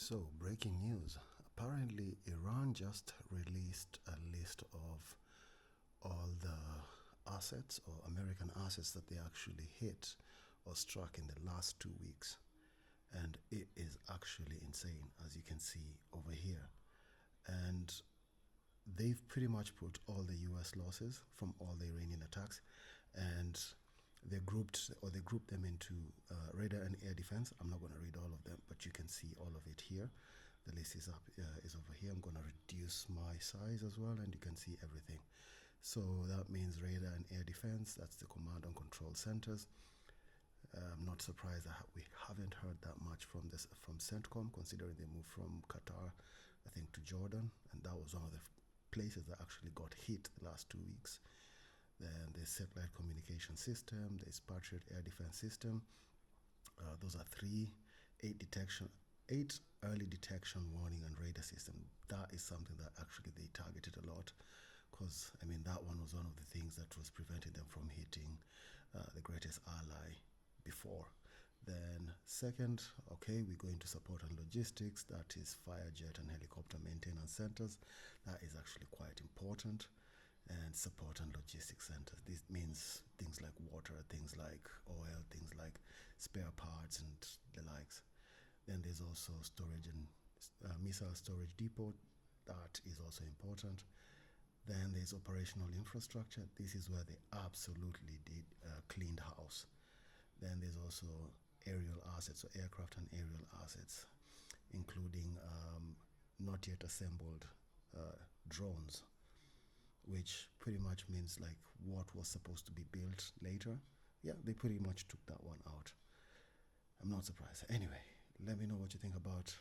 So, breaking news. Apparently, Iran just released a list of all the assets or American assets that they actually hit or struck in the last 2 weeks. And it is actually insane, as you can see over here. And they've pretty much put all the US losses from all the Iranian attacks, and they grouped them into radar and air defense. I'm not going to read all of them, but you can see all of it here. The list is up is over here. I'm going to reduce my size as well, and you can see everything. So that means radar and air defense. That's the command and control centers. I'm not surprised that we haven't heard that much from CENTCOM, considering they moved from Qatar, I think, to Jordan, and that was one of the places that actually got hit the last 2 weeks. Then there's satellite communication system, there's Patriot air defense system. Those are eight early detection, warning, and radar system. That is something that actually they targeted a lot, because I mean that one was one of the things that was preventing them from hitting the greatest ally before. Then second, okay, we go into support and logistics. That is fire jet and helicopter maintenance centers. That is actually quite important. And support and logistics centers. This means things like water, things like oil, things like spare parts and the likes. Then there's also storage and missile storage depot. That is also important. Then there's operational infrastructure. This is where they absolutely did cleaned house. Then there's also aerial assets, so aircraft and aerial assets, including not yet assembled drones, which pretty much means like what was supposed to be built later. Yeah, they pretty much took that one out. I'm not surprised. Anyway, let me know what you think about